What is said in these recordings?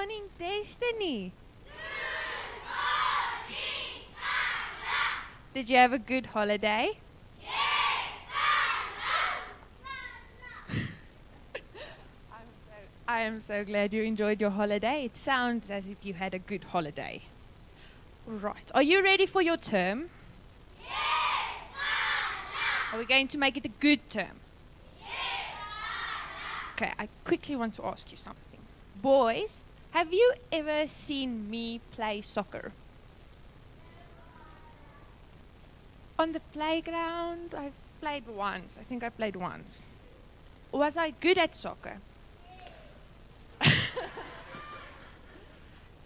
morning, Destiny. Good morning, Mama. Did you have a good holiday? Yes, Mama. I am so glad you enjoyed your holiday. It sounds as if you had a good holiday. Right. Are you ready for your term? Yes, Mama. Are we going to make it a good term? Yes, Mama. Okay, I quickly want to ask you something. Boys, have you ever seen me play soccer? On the playground, I've played once. I think I played once. Was I good at soccer?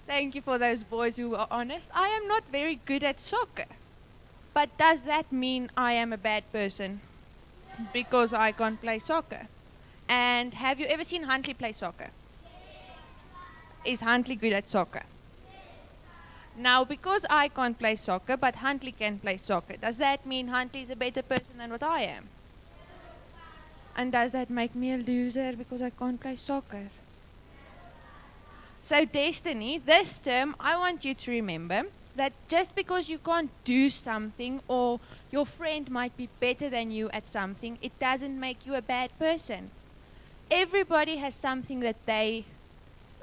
Thank you for those boys who are honest. I am not very good at soccer. But does that mean I am a bad person because I can't play soccer? And have you ever seen Huntley play soccer? Is Huntley good at soccer? Now, because I can't play soccer, but Huntley can play soccer, does that mean Huntley is a better person than what I am? And does that make me a loser because I can't play soccer? So, Destiny, this term, I want you to remember that just because you can't do something or your friend might be better than you at something, it doesn't make you a bad person. Everybody has something that they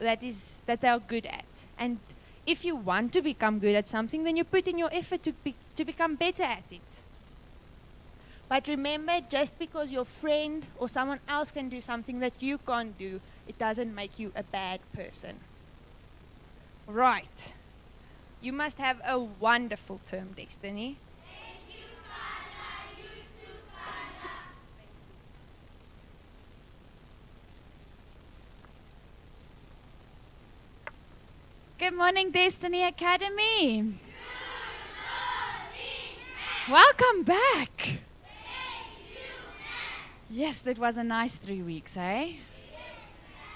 are good at. And if you want to become good at something, then you put in your effort to become better at it. But remember, just because your friend or someone else can do something that you can't do, it doesn't make you a bad person. Right. You must have a wonderful term, Destiny. Thank you, Mama. You too, Mama. Good morning, Destiny Academy. Good morning, Ma'am. Welcome back. Thank you, Ma'am. Yes, it was a nice 3 weeks, eh?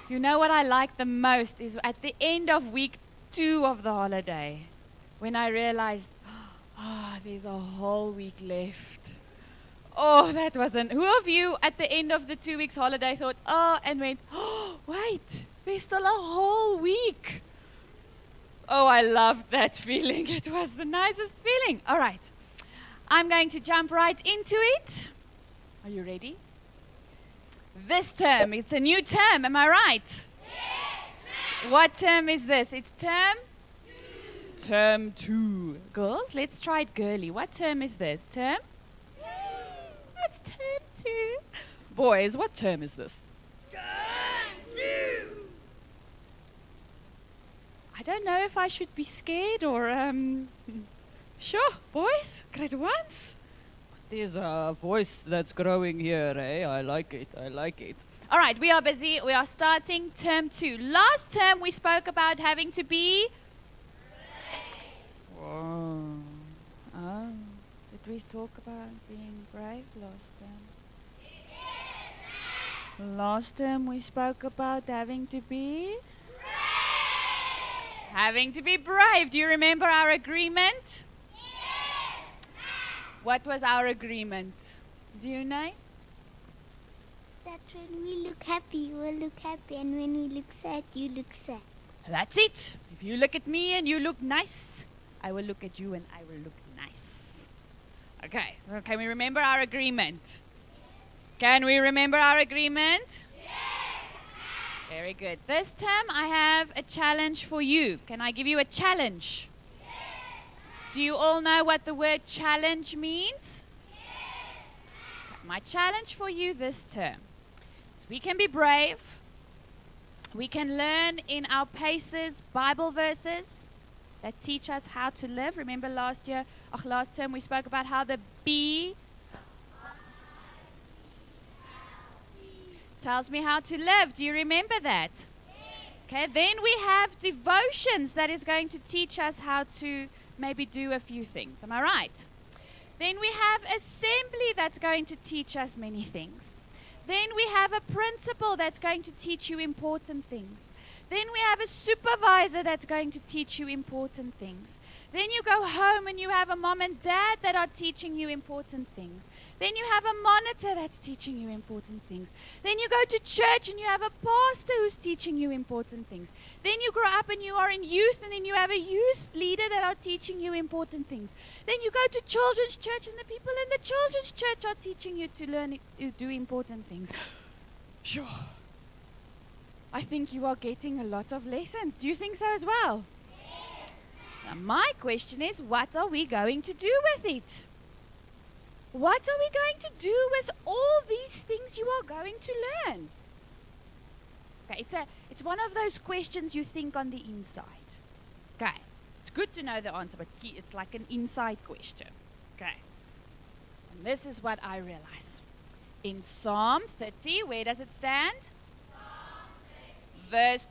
You know what I like the most is at the end of week 2 of the holiday, when I realized, there's a whole week left. Oh, that wasn't. Who of you at the end of the 2 weeks holiday thought, and went, wait, there's still a whole week? Oh, I loved that feeling. It was the nicest feeling. All right. I'm going to jump right into it. Are you ready? This term, it's a new term, am I right? Yes, Ma'am. What term is this? It's term? 2. Term 2. Girls, let's try it girly. What term is this? Term? 2. It's term 2. Boys, what term is this? Term 2. I don't know if I should be scared or, Sure, boys, grade 1s. There's a voice that's growing here, eh? I like it, I like it. All right, we are busy. We are starting term 2. Last term, we spoke about having to be... Wow. Oh, did we talk about being brave last term? Last term, we spoke about having to be... Having to be brave. Do you remember our agreement? What was our agreement? Do you know? That when we look happy, you will look happy, and when we look sad, you look sad. That's it. If you look at me and you look nice, I will look at you and I will look nice. Okay, so can we remember our agreement? Can we remember our agreement? Very good. This term I have a challenge for you. Can I give you a challenge? Do you all know what the word challenge means? Okay, my challenge for you this term is we can be brave. We can learn in our paces Bible verses that teach us how to live. Remember last term we spoke about how the B tells me how to live. Do you remember that? Okay, then we have devotions that is going to teach us how to maybe do a few things. Am I right? Then we have assembly that's going to teach us many things. Then we have a principal that's going to teach you important things. Then we have a supervisor that's going to teach you important things. Then you go home and you have a mom and dad that are teaching you important things. Then you have a monitor that's teaching you important things. Then you go to church and you have a pastor who's teaching you important things. Then you grow up and you are in youth, and then you have a youth leader that are teaching you important things. Then you go to children's church and the people in the children's church are teaching you to learn to do important things. Sure. I think you are getting a lot of lessons. Do you think so as well? Yes. Now my question is, what are we going to do with it? What are we going to do with all these things you are going to learn? Okay, it's one of those questions you think on the inside. Okay, it's good to know the answer, but it's like an inside question. Okay, and this is what I realize. In Psalm 30, where does it stand? Verse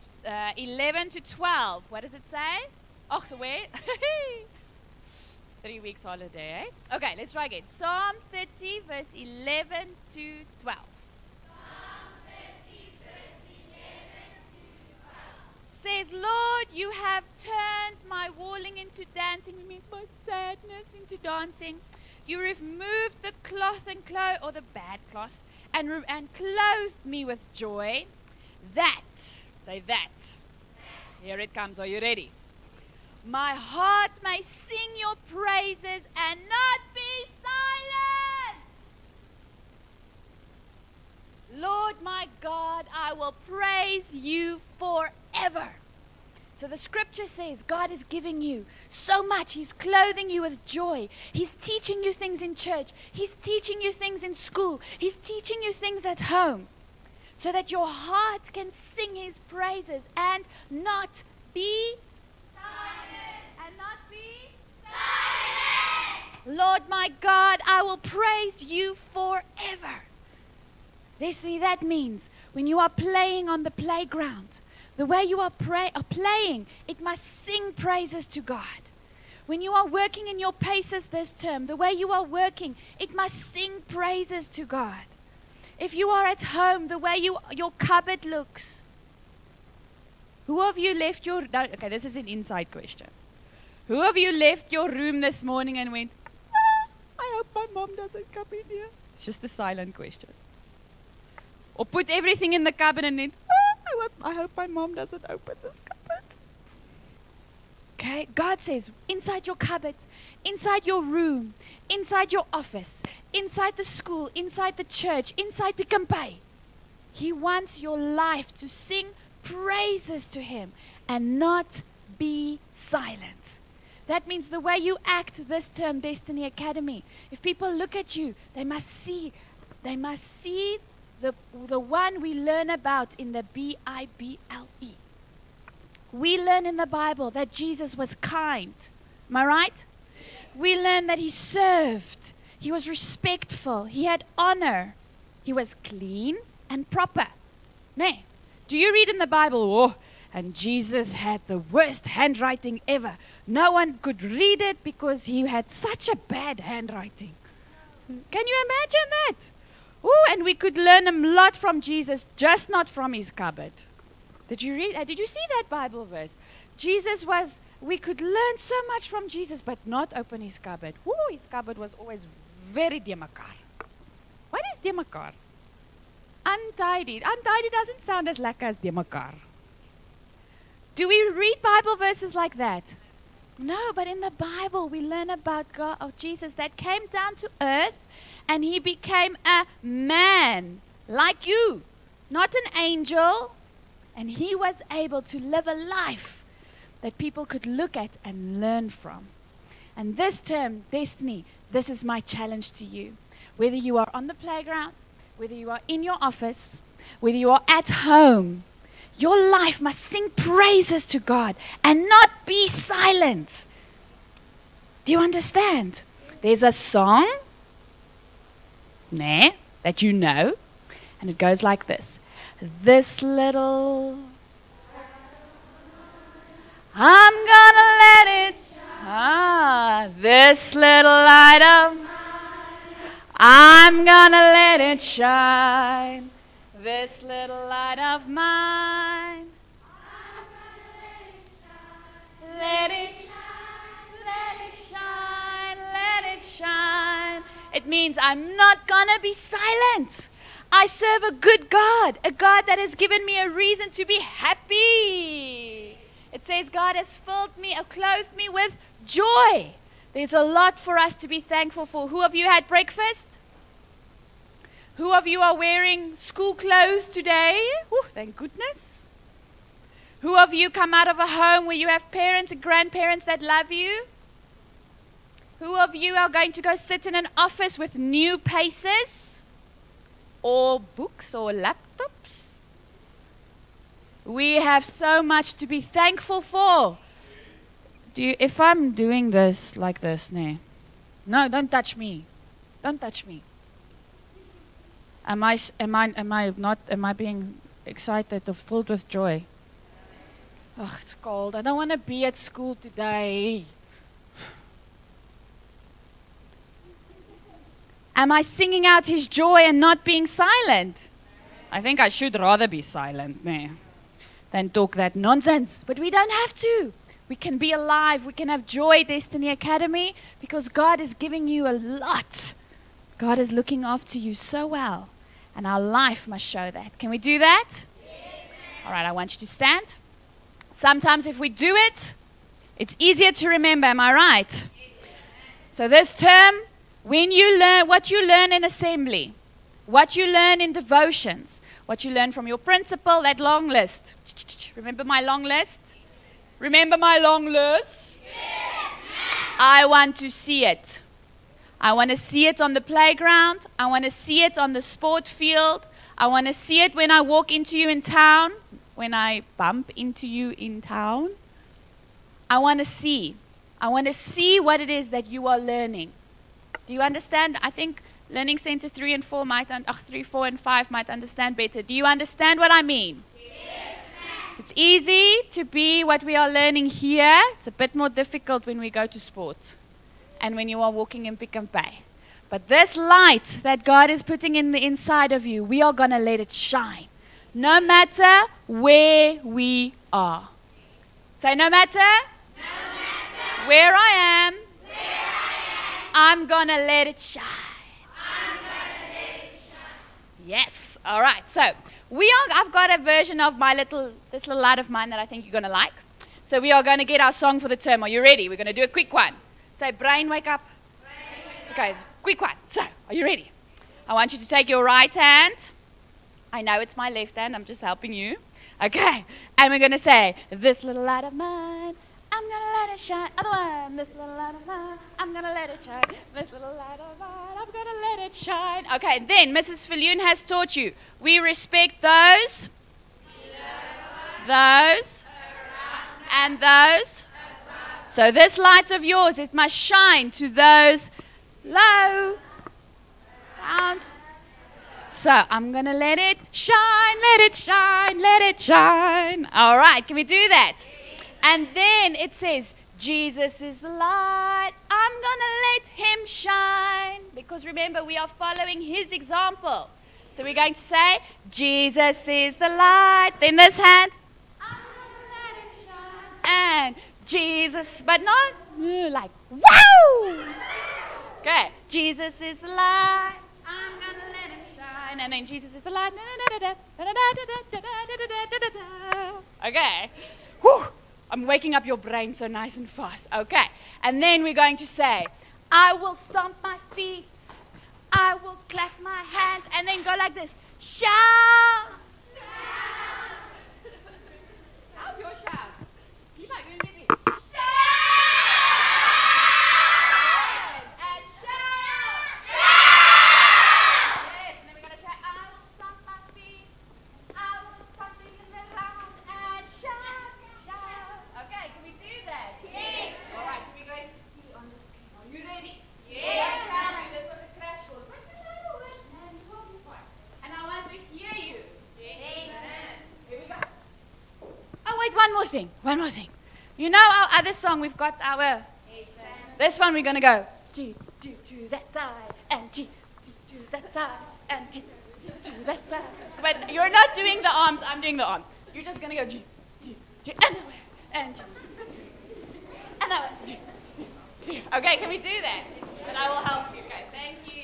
11 to 12. What does it say? Oh, so where? 3 weeks holiday, eh? Okay, let's try again. Psalm 30, verse 11 to 12. Says, Lord, you have turned my wailing into dancing. It means my sadness into dancing. You removed the cloth and or the bad cloth, and clothed me with joy. That, say that. Here it comes. Are you ready? My heart may sing your praises and not be silent. Lord my God, I will praise you forever. So the scripture says God is giving you so much. He's clothing you with joy. He's teaching you things in church. He's teaching you things in school. He's teaching you things at home, so that your heart can sing his praises and not be silent. And not be silent. Lord my God, I will praise you forever. Listen, that means when you are playing on the playground, the way you are playing, it must sing praises to God. When you are working in your paces this term, the way you are working, it must sing praises to God. If you are at home, the way your cupboard looks. Who of you left your... No, okay, this is an inside question. Who of you left your room this morning and went, I hope my mom doesn't come in here? It's just a silent question. Or put everything in the cupboard and then, I hope my mom doesn't open this cupboard. Okay, God says, inside your cupboard, inside your room, inside your office, inside the school, inside the church, inside Pick n Pay, He wants your life to sing praises to Him and not be silent. That means the way you act this term, Destiny Academy, if people look at you, they must see the one we learn about in the Bible. We learn in the Bible that Jesus was kind. Am I right? We learn that He served. He was respectful. He had honor. He was clean and proper. Nay, do you read in the Bible, oh, and Jesus had the worst handwriting ever. No one could read it because He had such a bad handwriting. Can you imagine that? Oh, and we could learn a lot from Jesus, just not from His cupboard. Did you read? Did you see that Bible verse? We could learn so much from Jesus, but not open His cupboard. Ooh, His cupboard was always very demakar. What is demakar? Untidy. Untidy doesn't sound as lekker as demakar. Do we read Bible verses like that? No, but in the Bible we learn about God, of Jesus that came down to earth and He became a man like you, not an angel. And He was able to live a life that people could look at and learn from. And this term, Destiny, this is my challenge to you. Whether you are on the playground, whether you are in your office, whether you are at home, your life must sing praises to God and not be silent. Do you understand? There's a song, that you know, and it goes like this. This little, I'm gonna let it, this little light of, I'm gonna let it shine. This little light of mine, I'm gonna let it shine. Let it shine, let it shine. It means I'm not going to be silent. I serve a good God, a God that has given me a reason to be happy. It says God has filled me or clothed me with joy. There's a lot for us to be thankful for. Who of you had breakfast? Who of you are wearing school clothes today? Ooh, thank goodness. Who of you come out of a home where you have parents and grandparents that love you? Who of you are going to go sit in an office with new paces? Or books or laptops? We have so much to be thankful for. If I'm doing this like this, no, don't touch me. Don't touch me. Am I being excited or filled with joy? Oh, it's cold. I don't want to be at school today. Am I singing out his joy and not being silent? I think I should rather be silent than talk that nonsense. But we don't have to. We can be alive. We can have joy, Destiny Academy, because God is giving you a lot. God is looking after you so well. And our life must show that. Can we do that? Yes. All right, I want you to stand. Sometimes if we do it, it's easier to remember. Am I right? Yes. So this term, when you learn what you learn in assembly, what you learn in devotions, what you learn from your principal, that long list. Remember my long list? Remember my long list? Yes. I want to see it. I want to see it on the playground. I want to see it on the sport field. I want to see it when I walk into you in town, when I bump into you in town. I want to see. I want to see what it is that you are learning. Do you understand? I think Learning Center 3 and 4 3, 4 and 5 might understand better. Do you understand what I mean? Yes. It's easy to be what we are learning here. It's a bit more difficult when we go to sport and when you are walking in Pick and Pay. But this light that God is putting in the inside of you, we are going to let it shine. No matter where we are. Say, no matter, where I am, I'm going to let it shine. Yes. All right. So I've got a version of this little light of mine that I think you're going to like. So we are going to get our song for the term. Are you ready? We're going to do a quick one. Say, brain, wake up. Okay, quick one. So, are you ready? I want you to take your right hand. I know it's my left hand. I'm just helping you. Okay. And we're going to say, this little light of mine, I'm going to let it shine. Other one. This little light of mine, I'm going to let it shine. This little light of mine, I'm going to let it shine. Okay, then Mrs. Fillion has taught you. We respect those, and those. So this light of yours, it must shine to those low, round. So I'm going to let it shine, let it shine, let it shine. All right, can we do that? And then it says, Jesus is the light. I'm going to let him shine. Because remember, we are following his example. So we're going to say, Jesus is the light. Then this hand, I'm going to let it shine. And Jesus, but not like, wow! Okay, Jesus is the light, I'm gonna let him shine. And then Jesus is the light. Okay. Whew. I'm waking up your brain so nice and fast. Okay. And then we're going to say, I will stomp my feet, I will clap my hands, and then go like this. Shout! How's your shout? You might be busy. One more thing. You know our other song, we've got our, this one we're going to go, G, to that side, and G, to that side, and G, to that side. But you're not doing the arms, I'm doing the arms. You're just going to go G, and G, and G. Okay, can we do that? And I will help you. Okay, thank you.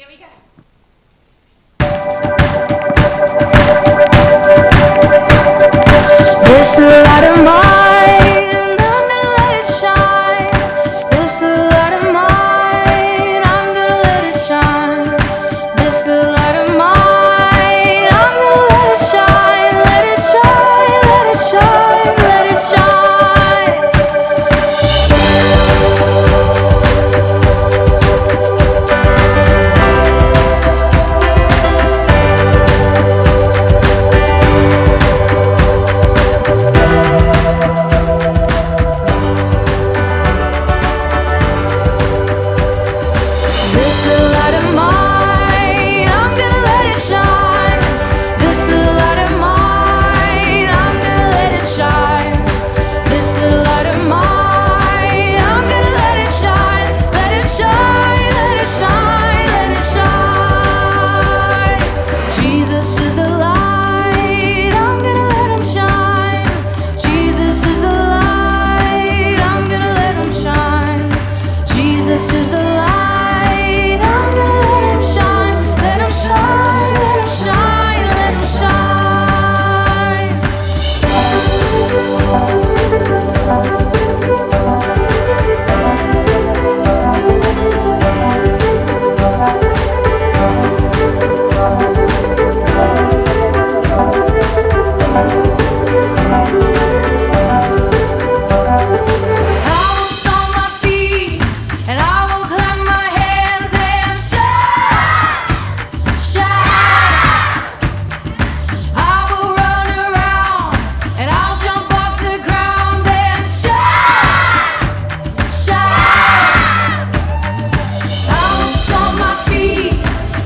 This little light of mine, I'm gonna let it shine. This little light of mine, I'm gonna let it shine. This little light of mine, I'm gonna let it shine. Let it shine, let it shine, let it shine. Jesus is the light, I'm gonna let him shine. Jesus is the light, I'm gonna let him shine. Jesus is the light, I'm gonna let him shine. Let him shine, let him shine, let him I will stomp my feet and I will clap my hands and shout, shout. I will run around and I'll jump off the ground and shout, shout. I will stomp my feet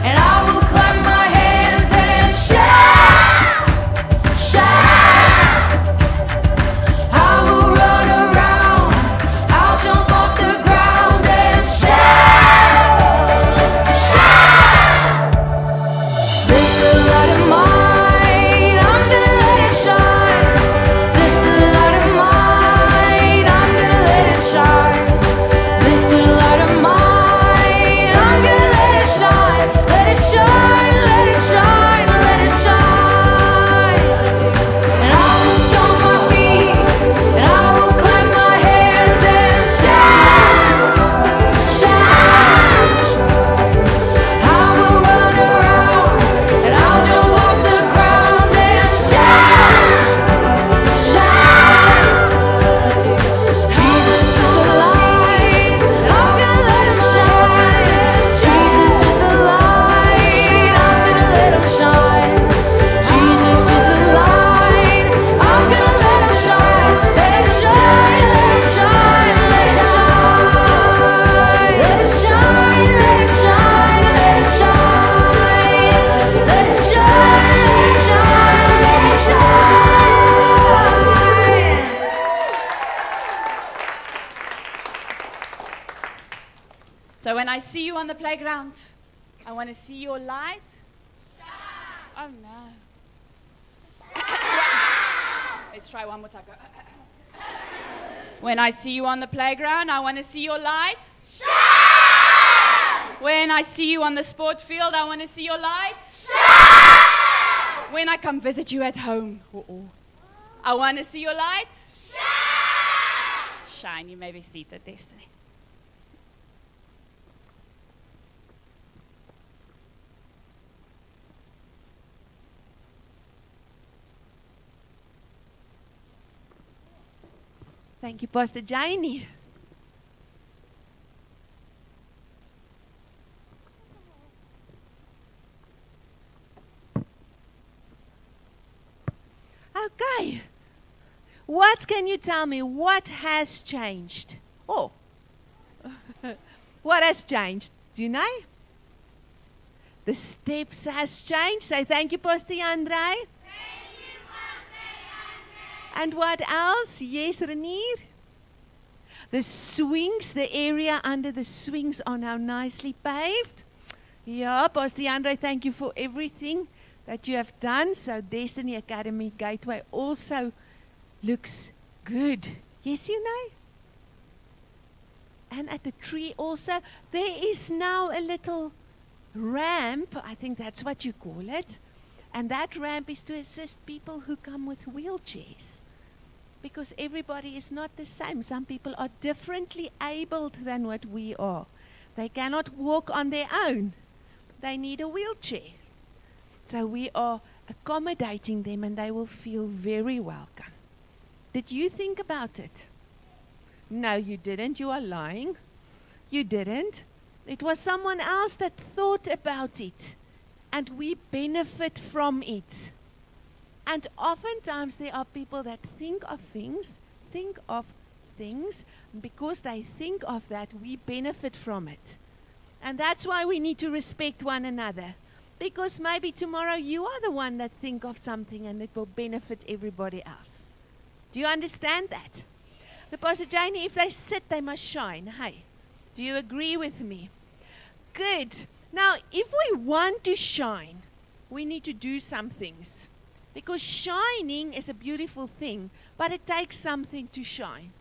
and I will clap my hands and shout, shout. I will run around, I'll jump off the ground and shout, shout. This little light of mine, I'm gonna let it shine. This little light of mine, I'm gonna let it shine. This little light of mine, I'm gonna let it shine. Let it shine, let it shine, let it shine. And I will stomp my feet and I will clap my hands and shout, shout. I will run around and I'll jump off the ground and shout, shout. Jesus is the light, I'm gonna let him shine. Jesus is the light, I'm gonna let him shine. Jesus is the light, I'm gonna let him shine. Let it shine, let it shine, let it shine. Let it shine, let it shine, let it shine. Let it shine, let it shine, let it shine. So when I see you on the playground, I want to see your light. Oh no. Let's try one more time. Go. When I see you on the playground, I want to see your light. When I see you on the sport field, I want to see your light. When I come visit you at home, I want to see your light. Shine. You may be seated, Destiny. Thank you, Pastor Janie. Okay. What can you tell me? What has changed? Oh. What has changed? Do you know? The steps has changed. Say thank you, Pastor Andre. And what else? Yes, Renier. The swings, the area under the swings are now nicely paved. Yeah, Pastor Andre, thank you for everything that you have done. So Destiny Academy Gateway also looks good. Yes, you know. And at the tree also, there is now a little ramp. I think that's what you call it. And that ramp is to assist people who come with wheelchairs. Because everybody is not the same. Some people are differently abled than what we are. They cannot walk on their own. They need a wheelchair. So we are accommodating them and they will feel very welcome. Did you think about it? No, you didn't. You are lying. You didn't. It was someone else that thought about it. And we benefit from it. And oftentimes there are people that think of things, and because they think of that, we benefit from it. And that's why we need to respect one another. Because maybe tomorrow you are the one that think of something and it will benefit everybody else. Do you understand that? The Pastor Janie, if they sit, they must shine. Hey, do you agree with me? Good. Now, if we want to shine, we need to do some things. Because shining is a beautiful thing, but it takes something to shine.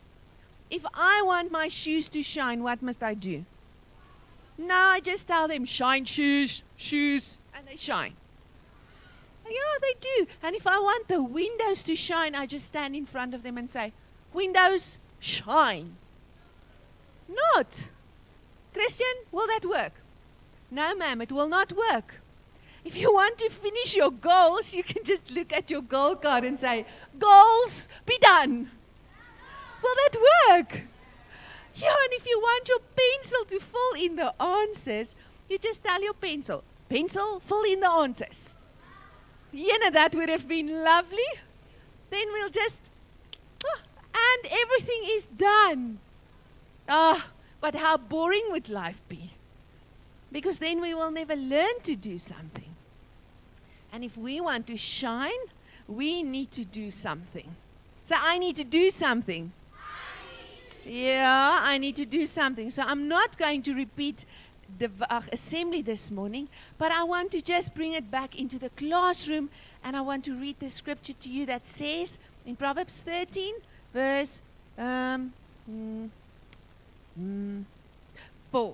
If I want my shoes to shine, what must I do? No, I just tell them, shine shoes, and they shine. Yeah, they do. And if I want the windows to shine, I just stand in front of them and say, windows, shine. Not. Christian, will that work? No, ma'am, it will not work. If you want to finish your goals, you can just look at your goal card and say, goals, be done. Will that work? Yeah, and if you want your pencil to fill in the answers, you just tell your pencil, fill in the answers. You know, that would have been lovely. Then we'll just, and everything is done. But how boring would life be? Because then we will never learn to do something. And if we want to shine, we need to do something. So I need to do something. Yeah, I need to do something. So I'm not going to repeat the assembly this morning, but I want to just bring it back into the classroom, and I want to read the scripture to you that says in Proverbs 13, verse 4.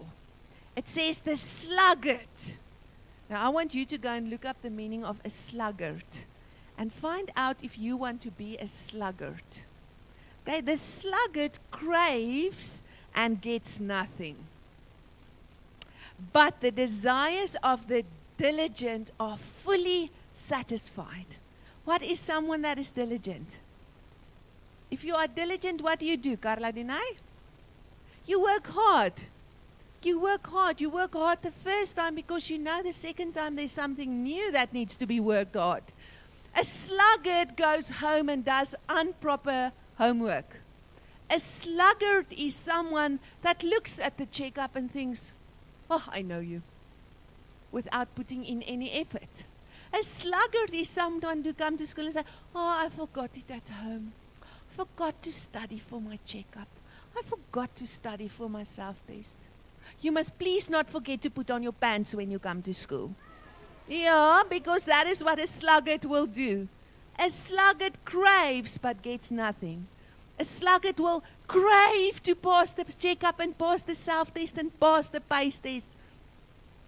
It says, the sluggard. Now I want you to go and look up the meaning of a sluggard and find out if you want to be a sluggard. Okay, the sluggard craves and gets nothing. But the desires of the diligent are fully satisfied. What is someone that is diligent? If you are diligent, what do? Carla Denai? You work hard. You work hard. You work hard the first time because you know the second time there's something new that needs to be worked hard. A sluggard goes home and does improper homework. A sluggard is someone that looks at the checkup and thinks, oh, I know you, without putting in any effort. A sluggard is someone who comes to school and says, oh, I forgot it at home. I forgot to study for my checkup. I forgot to study for my self-test. You must please not forget to put on your pants when you come to school. Yeah, because that is what a sluggard will do. A sluggard craves but gets nothing. A sluggard will crave to pass the checkup and pass the self-test and pass the pace test.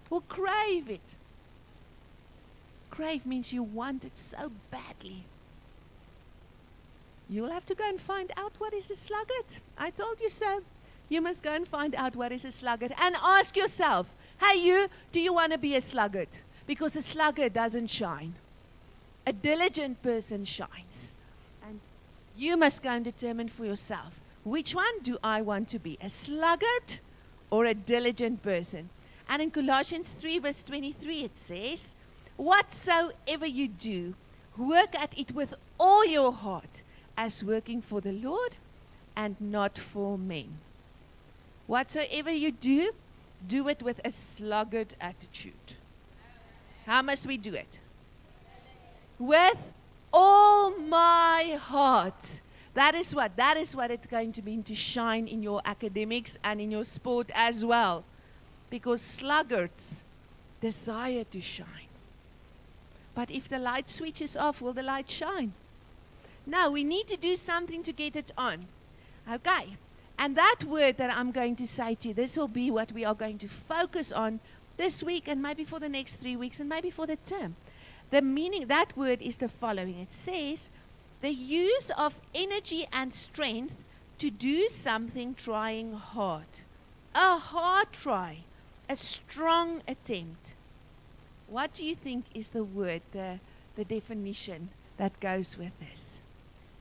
Will crave it. Crave means you want it so badly. You'll have to go and find out what is a sluggard. I told you so. You must go and find out what is a sluggard and ask yourself, hey you, do you want to be a sluggard? Because a sluggard doesn't shine. A diligent person shines. And you must go and determine for yourself, which one do I want to be? A sluggard or a diligent person? And in Colossians 3 verse 23 it says, whatsoever you do, work at it with all your heart, as working for the Lord and not for men. Whatsoever you do, do it with a sluggard attitude. How must we do it? With all my heart. That is what it's going to mean to shine in your academics and in your sport as well. Because sluggards desire to shine. But if the light switches off, will the light shine? No, we need to do something to get it on. Okay. And that word that I'm going to say to you, this will be what we are going to focus on this week and maybe for the next 3 weeks and maybe for the term. The meaning, that word is the following. It says, the use of energy and strength to do something trying hard. A hard try, a strong attempt. What do you think is the word, the definition that goes with this?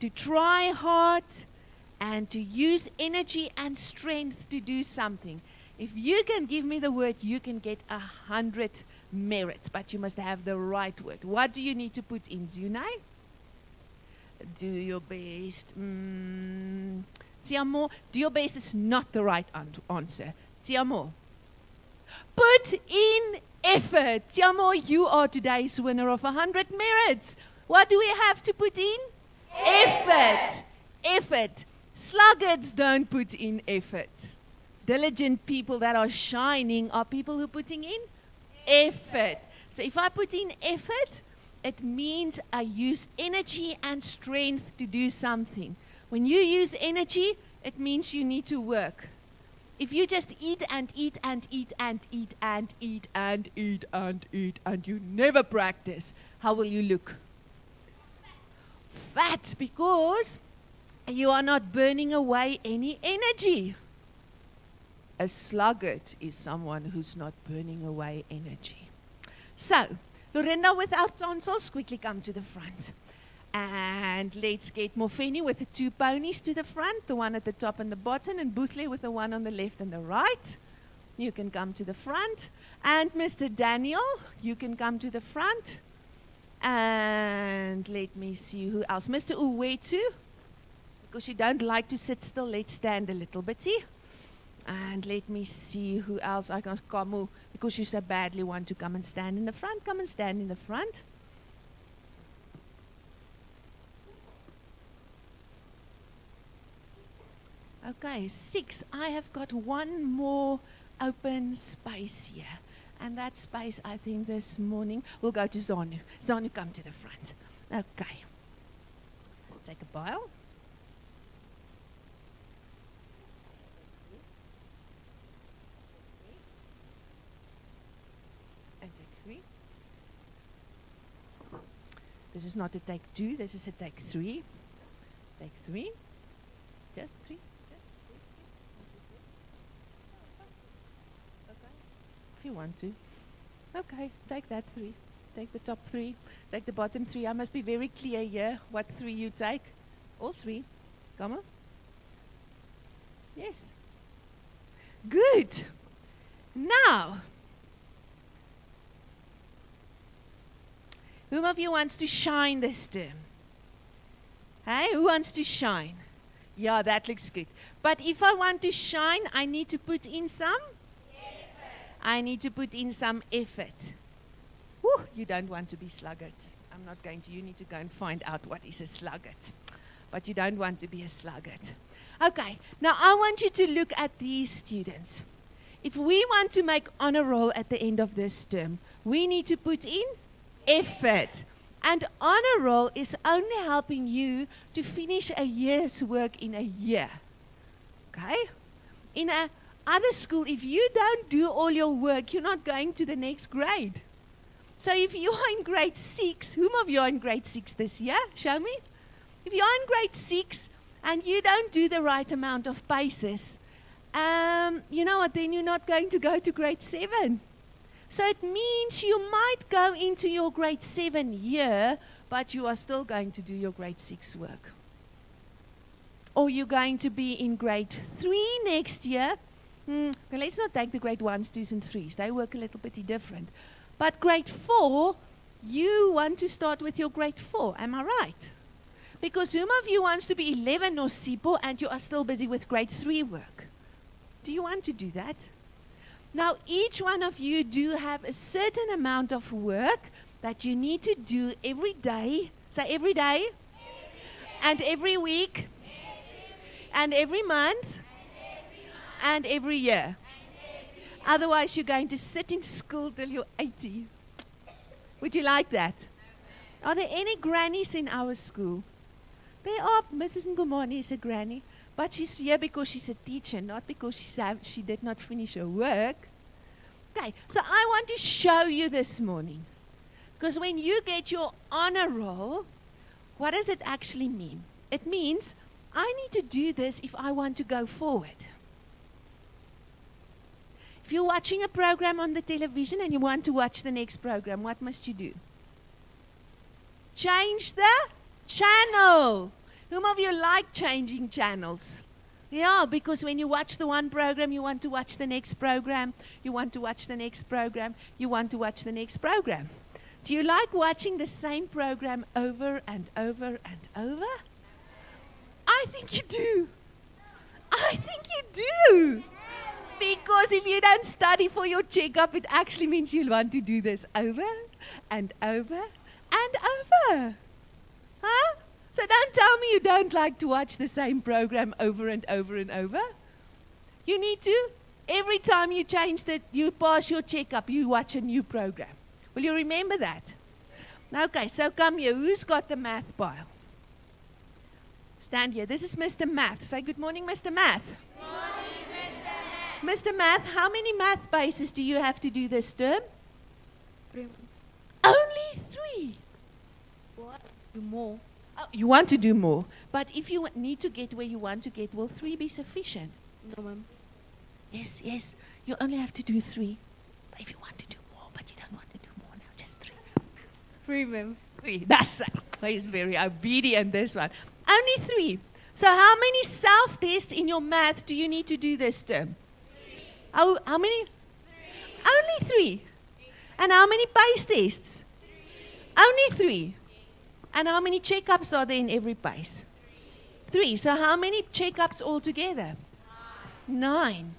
To try hard and to use energy and strength to do something. If you can give me the word, you can get 100 merits, but you must have the right word. What do you need to put in, Zunai? Do your best. Tiamo, do your best is not the right answer. Tiamo. Put in effort. Tiamo, you are today's winner of 100 merits. What do we have to put in? Effort. Effort. Sluggards don't put in effort. Diligent people that are shining are people who are putting in effort. So if I put in effort, it means I use energy and strength to do something. When you use energy, it means you need to work. If you just eat and eat and eat and eat and eat and eat and eat and you never practice, how will you look? Fat, because you are not burning away any energy. A sluggard is someone who's not burning away energy. So, Lorinda without tonsils, quickly come to the front. And let's get Mofeni with the 2 ponies to the front, the one at the top and the bottom, and Bootle with the one on the left and the right. You can come to the front. And Mr. Daniel, you can come to the front. And let me see who else. Mr. Uwetu, because you don't like to sit still, let's stand a little bitty. And let me see who else. I can Kamu, because you so badly want to come and stand in the front. Come and stand in the front. Okay, 6. I have got one more open space here. And that space, I think this morning, will go to Zanu. Zanu, come to the front. Okay. Take a pile. And take 3. This is not a take 2, this is a take 3. Take 3. Just 3. If you want to. Okay, take that 3. Take the top 3. Take the bottom 3. I must be very clear here what 3 you take. All 3. Come on. Yes. Good. Now, whom of you wants to shine this term? Hey, who wants to shine? Yeah, that looks good. But if I want to shine, I need to put in some? I need to put in some effort. Whew, you don't want to be sluggards. I'm not going to. You need to go and find out what is a sluggard. But you don't want to be a sluggard. Okay, now I want you to look at these students. If we want to make honor roll at the end of this term, we need to put in effort. And honor roll is only helping you to finish a year's work in a year. Okay? In a other school, if you don't do all your work, you're not going to the next grade. So if you are in grade 6, whom of you are in grade 6 this year? Show me. If you are in grade 6 and you don't do the right amount of paces, you know what, then you're not going to go to grade 7. So it means you might go into your grade 7 year, but you are still going to do your grade 6 work. Or you're going to be in grade 3 next year. Okay, let's not take the grade 1s, 2s, and 3s. They work a little bit different. But grade 4, you want to start with your grade 4. Am I right? Because whom of you wants to be 11 or SIPO and you are still busy with grade 3 work? Do you want to do that? Now, each one of you do have a certain amount of work that you need to do every day. Say every day. And every week. And every month. And every year. Otherwise, you're going to sit in school till you're 80. Would you like that? Are there any grannies in our school? There are. Mrs. Ngomani is a granny. But she's here because she's a teacher, not because she did not finish her work. Okay, so I want to show you this morning. Because when you get your honor roll, what does it actually mean? It means I need to do this if I want to go forward. If you're watching a program on the television and you want to watch the next program, what must you do? Change the channel. Whom of you like changing channels? Yeah, because when you watch the one program, you want to watch the next program. You want to watch the next program. You want to watch the next program. Do you like watching the same program over and over and over? I think you do. I think you do. Because if you don't study for your checkup, it actually means you'll want to do this over and over and over. Huh? So don't tell me you don't like to watch the same program over and over and over. You need to, every time you change that, you pass your checkup, you watch a new program. Will you remember that? Okay, so come here. Who's got the math pile? Stand here. This is Mr. Math. Say good morning, Mr. Math. Good morning, Mr. Mr. Math, how many math bases do you have to do this term? 3. Only 3. What? Do more. Oh, you want to do more. But if you need to get where you want to get, will 3 be sufficient? No, ma'am. Yes, yes. You only have to do 3. But if you want to do more, but you don't want to do more now, just 3. 3, ma'am. 3. That's he's very obedient, this one. Only 3. So how many self-tests in your math do you need to do this term? 3. Oh, how many? 3. Only 3. And how many pace tests? 3. Only 3. And how many checkups are there in every pace? 3. So how many checkups altogether? 9.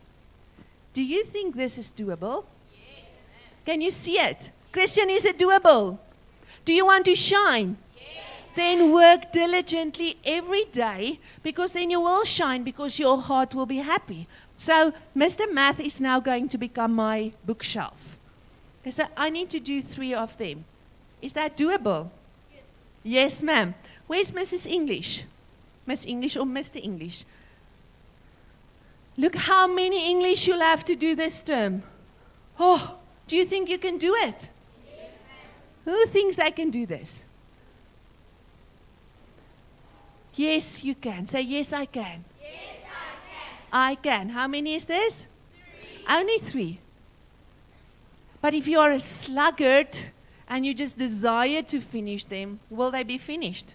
Do you think this is doable? Yes. Can you see it? Christian, is it doable? Do you want to shine? Yes. Then work diligently every day, because then you will shine, because your heart will be happy. So Mr. Math is now going to become my bookshelf. So I need to do 3 of them. Is that doable? Yes, ma'am. Where's Mrs. English? Miss English or Mr. English? Look how many English you'll have to do this term. Oh, do you think you can do it? Yes, Who thinks they can do this? Yes, you can. Say, yes, I can. Yes, I can. I can. How many is this? 3. Only 3. But if you are a sluggard and you just desire to finish them, will they be finished?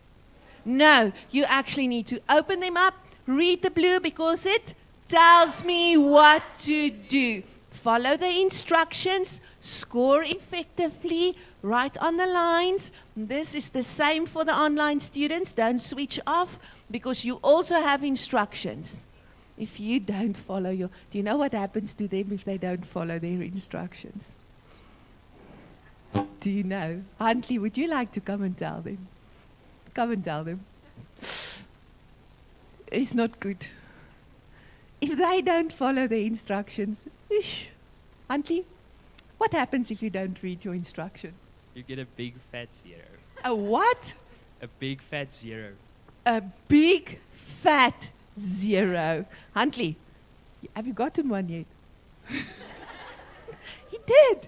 No. You actually need to open them up, read the blue, because it tells me what to do. Follow the instructions, score effectively, write on the lines. This is the same for the online students. Don't switch off, because you also have instructions. If you don't follow do you know what happens to them if they don't follow their instructions? Do you know? Huntley, would you like to come and tell them? Come and tell them. It's not good. If they don't follow the instructions, Huntley, what happens if you don't read your instruction? You get a big fat 0. A what? A big fat 0. A big fat 0. Huntley, have you gotten one yet? He did.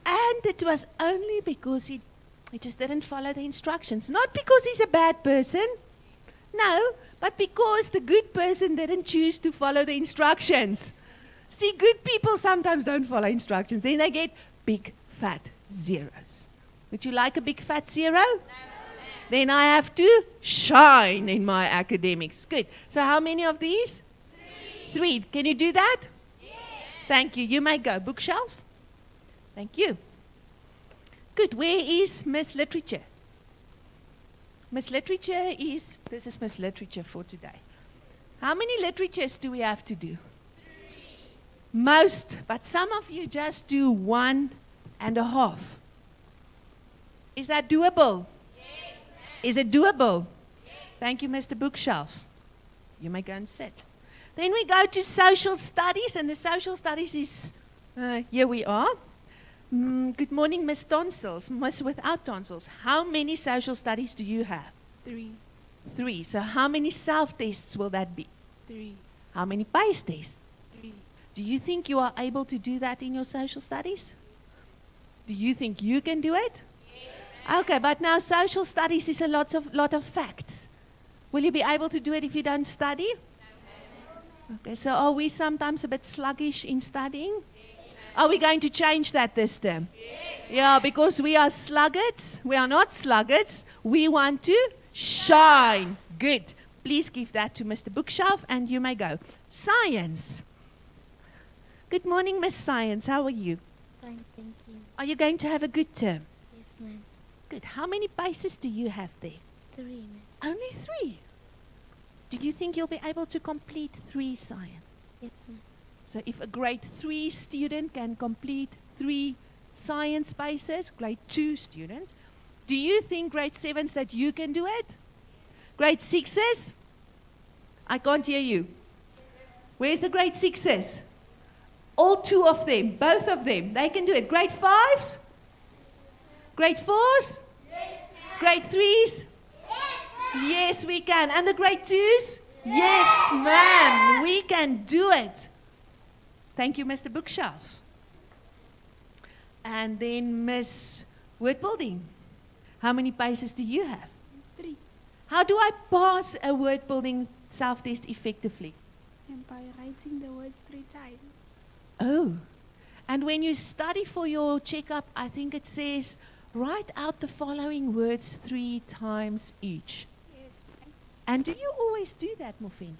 And it was only because he just didn't follow the instructions. Not because he's a bad person. No, but because the good person didn't choose to follow the instructions. See, good people sometimes don't follow instructions. Then they get big fat 0s. Would you like a big fat 0? No. Then I have to shine in my academics. Good. So how many of these? 3. Can you do that? Yes. Thank you. You may go. Bookshelf. Thank you. Good. Where is Miss Literature? Miss Literature this is Miss Literature for today. How many literatures do we have to do? 3. Most, but some of you just do 1.5. Is that doable? Yes. Is it doable? Yes. Thank you, Mr. Bookshelf. You may go and sit. Then we go to social studies, and the social studies is, here we are. Good morning, Miss Tonsils, Miss without tonsils. How many social studies do you have? 3. 3. So how many self-tests will that be? 3. How many pace tests? 3. Do you think you are able to do that in your social studies? Do you think you can do it? Yes. Okay, but now social studies is a lot of facts. Will you be able to do it if you don't study? Okay, so are we sometimes a bit sluggish in studying? Are we going to change that this term? Yes. Yeah, because we are sluggards. We are not sluggards. We want to shine. Good. Please give that to Mr. Bookshelf, and you may go. Science. Good morning, Miss Science. How are you? Fine, thank you. Are you going to have a good term? Yes, ma'am. Good. How many bases do you have there? 3, ma'am. Only 3. Do you think you'll be able to complete 3 science? Yes, ma'am. So if a grade 3 student can complete 3 science spaces, grade 2 student, do you think grade 7s that you can do it? Grade 6s? I can't hear you. Where's the grade 6s? All 2 of them, both of them, they can do it. Grade 5s? Grade 4s? Grade 3s? Yes, we can. And the grade 2s? Yes, ma'am, we can do it. Thank you, Mr. Bookshelf. And then Miss Word-building. How many paces do you have? 3. How do I pass a word-building self-test effectively? And by writing the words 3 times. Oh, and when you study for your checkup, I think it says, write out the following words 3 times each. Yes, ma'am. And do you always do that, Muffin?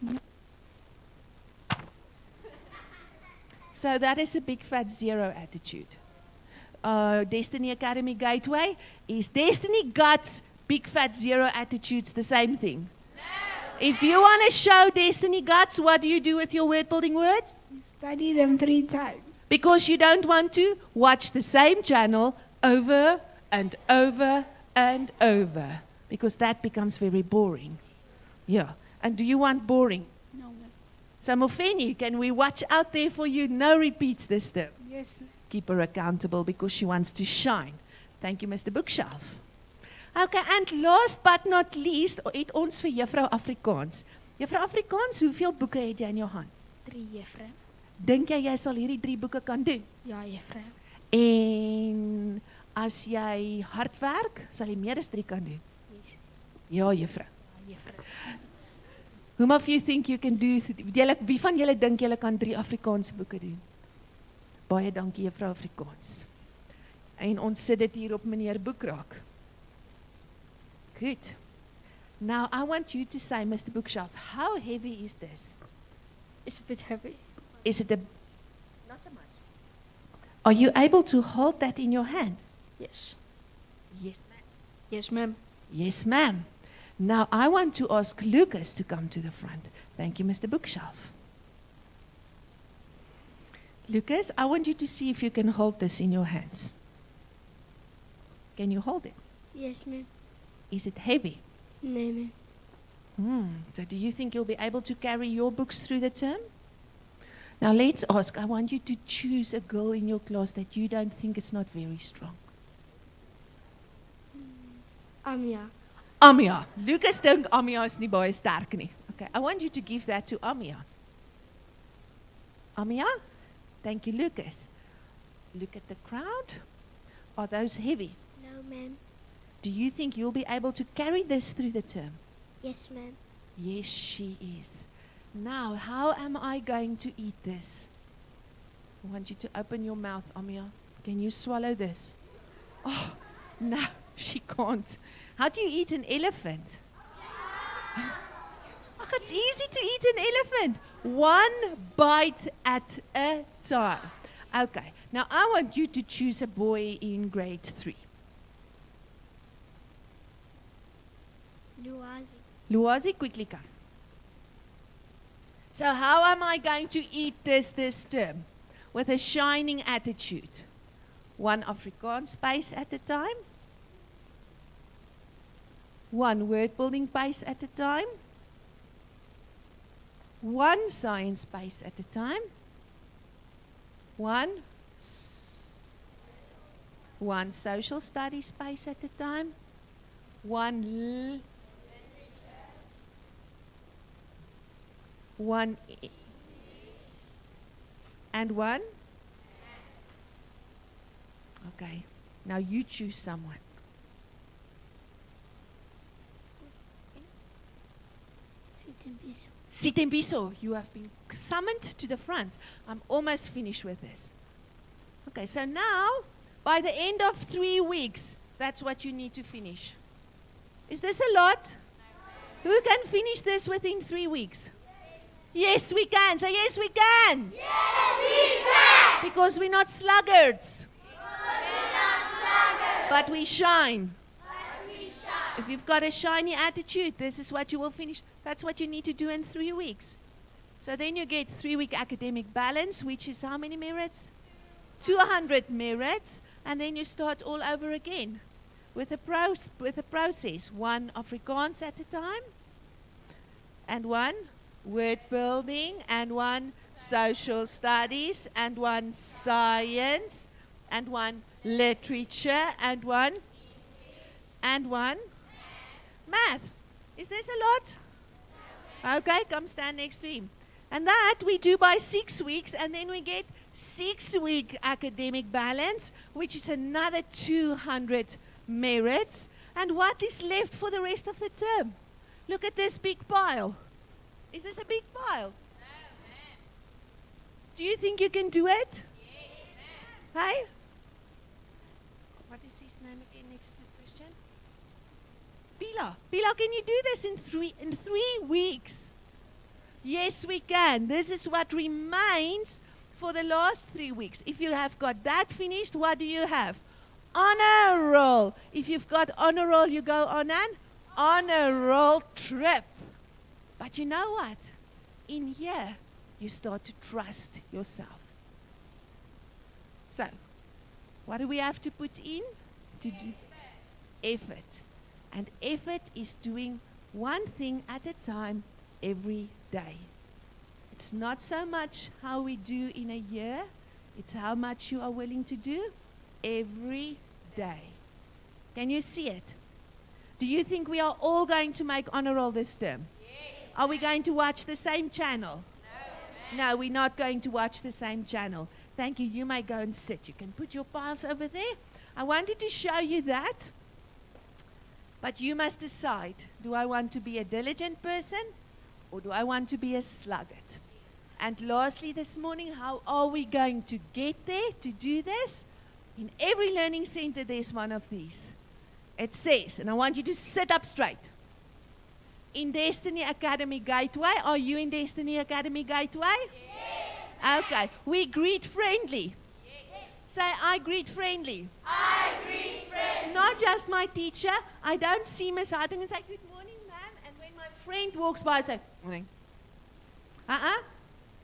No. So that is a big fat 0 attitude. Destiny Academy Gateway, is Destiny Guts big fat 0 attitudes the same thing? No. If you want to show Destiny Guts, what do you do with your word building words? You study them 3 times. Because you don't want to watch the same channel over and over and over. Because that becomes very boring. Yeah. And do you want boring? No, ma'am. So Mofeni, can we watch out there for you? No repeats this term. Yes, ma'am. Keep her accountable because she wants to shine. Thank you, Mr. Bookshelf. Okay, and last but not least, het ons vir Juffrou Afrikaans. Juffrou Afrikaans, hoeveel boeke het jy in jou hand? 3, juffrou. Dink jy sal hierdie 3 boeke kan doen? Ja, juffrou. En as jy hard werk, sal jy meer as 3 kan doen? Yes. Ja, juffrou. Ja, juffrou. Whom of you think you can do? Wie van julle dink julle kan 3 Afrikaanse boeke doen? Baie dankie, Juffrou Afrikaans. En ons sit dit hier op meneer Boekraak. Good. Now I want you to say, Mr. Bookshelf, how heavy is this? It's a bit heavy. Is it not so much? Are you able to hold that in your hand? Yes. Yes, ma'am. Yes, ma'am. Yes, ma'am. Now I want to ask Lucas to come to the front. Thank you, Mr. Bookshelf. Lucas, I want you to see if you can hold this in your hands. Can you hold it? Yes, ma'am. Is it heavy? No, ma'am. So do you think you'll be able to carry your books through the term? Now let's ask, I want you to choose a girl in your class that you don't think is not very strong. Amia. Amia. Lucas dink Amia is nie baie sterk nie. Okay, I want you to give that to Amia. Amia? Thank you, Lucas. Look at the crowd. Are those heavy? No, ma'am. Do you think you'll be able to carry this through the term? Yes, ma'am. Yes, she is. Now, how am I going to eat this? I want you to open your mouth, Amia. Can you swallow this? Oh, no, she can't. How do you eat an elephant? Oh, it's easy to eat an elephant. 1 bite at a time. Okay, now I want you to choose a boy in grade 3. Luazi. Luazi, quickly come. So how am I going to eat this term? With a shining attitude. 1 Afrikaans space at a time. 1 word building pace at a time. 1 science space at a time. 1 social studies space at a time. 1 and 1. Okay, now you choose someone. Sitembiso, you have been summoned to the front. I'm almost finished with this. Okay, so now, by the end of 3 weeks, that's what you need to finish. Is this a lot? Who can finish this within 3 weeks? Yes, we can. Say, yes, we can. Yes, we can. Because we're not sluggards. Because we're not sluggards. But we shine. But we shine. If you've got a shiny attitude, this is what you will finish. That's what you need to do in 3 weeks. So then you get 3-week academic balance, which is how many merits? 200 merits. And then you start all over again with a process. 1 Afrikaans at a time, and 1 word building, and 1 social studies, and 1 science, and 1 literature, and 1 maths. Is this a lot? Okay, come stand next to him. And that we do by 6 weeks, and then we get 6-week academic balance, which is another 200 merits. And what is left for the rest of the term? Look at this big pile. Is this a big pile? No, ma'am. Do you think you can do it? Yes, ma'am. Hey? What is his name again next to Christian? Pila. Pila, can you do this in 3 weeks? Yes, we can. This is what remains for the last 3 weeks. If you have got that finished, what do you have? Honor roll. If you've got honor roll, you go on an honor roll trip. But you know what? In here, you start to trust yourself. So, what do we have to put in? To do effort. And effort is doing one thing at a time every day. It's not so much how we do in a year, it's how much you are willing to do every day. Can you see it? Do you think we are all going to make honor roll this term? Yes. Are we going to watch the same channel? No, we're not going to watch the same channel. Thank you. You may go and sit. You can put your piles over there. I wanted to show you that, but you must decide. Do I want to be a diligent person, or do I want to be a sluggard? And lastly this morning, how are we going to get there to do this? In every learning center, there's one of these. It says, and I want you to sit up straight. In Destiny Academy Gateway, are you in Destiny Academy Gateway? Yes. Okay, we greet friendly. Yes. Say, I greet friendly. I greet friendly. Not just my teacher. I don't see Miss Harding and say, good morning, ma'am. And when my friend walks by, I say, morning.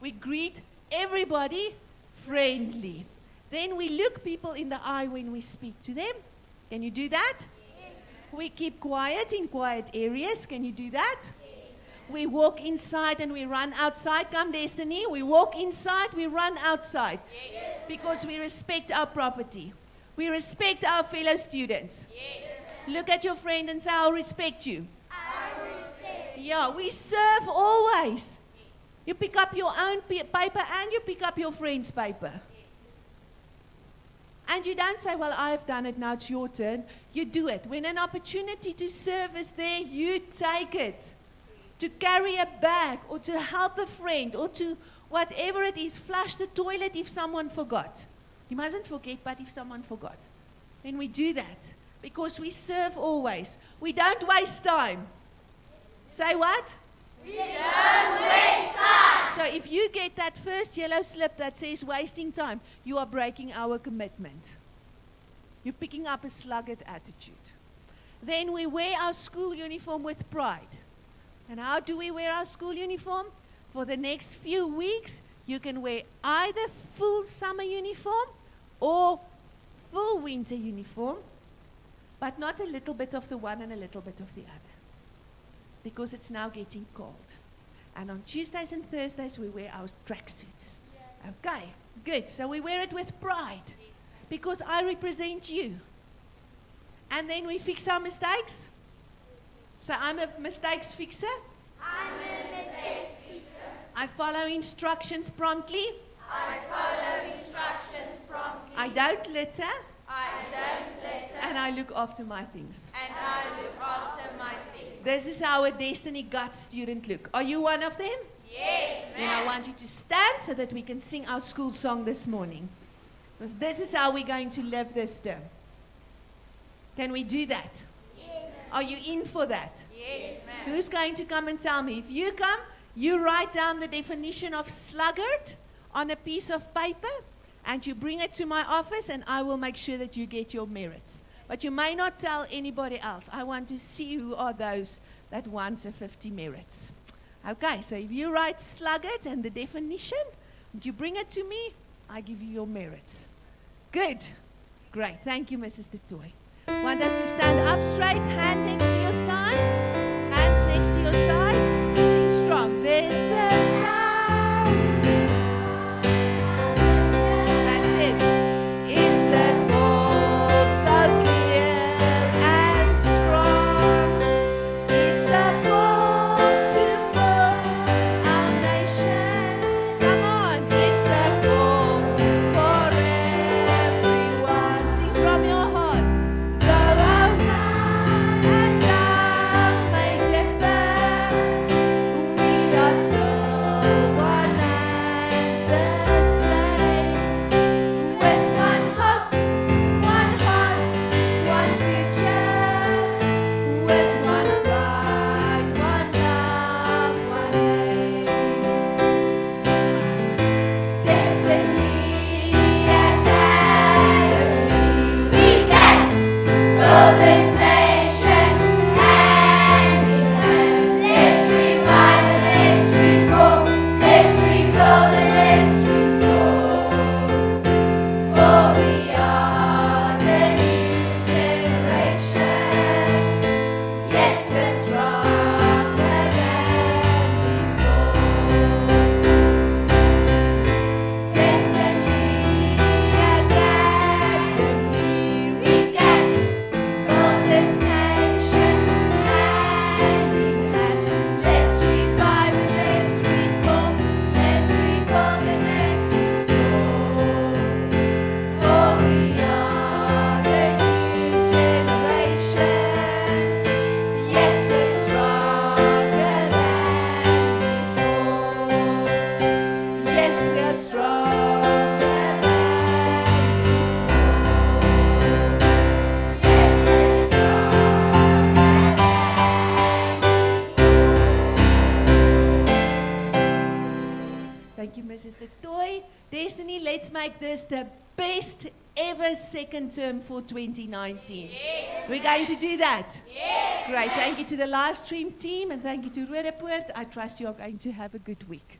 We greet everybody friendly. Then we look people in the eye when we speak to them. Can you do that? Yes. We keep quiet in quiet areas. Can you do that? Yes. We walk inside and we run outside. Come, Destiny. We walk inside, we run outside. Yes. Because we respect our property. We respect our fellow students. Yes. Look at your friend and say, I'll respect you. I respect you. Yeah, we serve always. You pick up your own paper and you pick up your friend's paper. And you don't say, well, I've done it, now it's your turn. You do it. When an opportunity to serve is there, you take it. To carry a bag or to help a friend or to whatever it is, flush the toilet if someone forgot. You mustn't forget, but if someone forgot. Then we do that because we serve always. We don't waste time. Say what? We don't waste time. So if you get that first yellow slip that says wasting time, you are breaking our commitment. You're picking up a sluggard attitude. Then we wear our school uniform with pride. And how do we wear our school uniform? For the next few weeks, you can wear either full summer uniform or full winter uniform, but not a little bit of the one and a little bit of the other. Because it's now getting cold. And on Tuesdays and Thursdays, we wear our tracksuits. Okay, good. So we wear it with pride because I represent you. And then we fix our mistakes. So I'm a mistakes fixer. I'm a mistakes fixer. I follow instructions promptly. I follow instructions promptly. I don't litter. I don't litter. And I look after my things. And I look after my things. This is how a Destiny Gut student look. Are you one of them? Yes, Then I want you to stand so that we can sing our school song this morning. Because this is how we're going to live this term. Can we do that? Yes. Are you in for that? Yes, ma'am. Who's going to come and tell me? If you come, you write down the definition of sluggard on a piece of paper and you bring it to my office and I will make sure that you get your merits. But you may not tell anybody else. I want to see who are those that wants a 50 merits. Okay, so if you write sluggard and the definition, and you bring it to me, I give you your merits. Good. Great. Thank you, Mrs. Detoy. Want us to stand up straight, hand next to your sides, hands next to your sides. Sing strong. There's a sound. That's it. It's a call so clear and strong. It's a call to build our nation. Come on, it's a call for everyone. Sing from your heart. Though up and down may differ, we are still one and the same. With one hope, one heart, one future. With one pride, one love, one name. Destiny Academy. We can build this nation hand in hand. Let's revive and let's reform. Let's rebuild and let's restore. For we are the new generation. Yes, we're stronger than before. Destiny Academy. We can build this nation hand in hand. Let's revive and let's reform. Let's rebuild and let's restore. For we are the new generation. Yes, we're stronger than before. Yes, we are stronger than before. Yes, we're Thank you, Mrs. Letoy. Destiny, let's make this the best ever second term for 2019. We're going to do that? Great. Thank you to the live stream team and thank you to Roodepoort. I trust you are going to have a good week.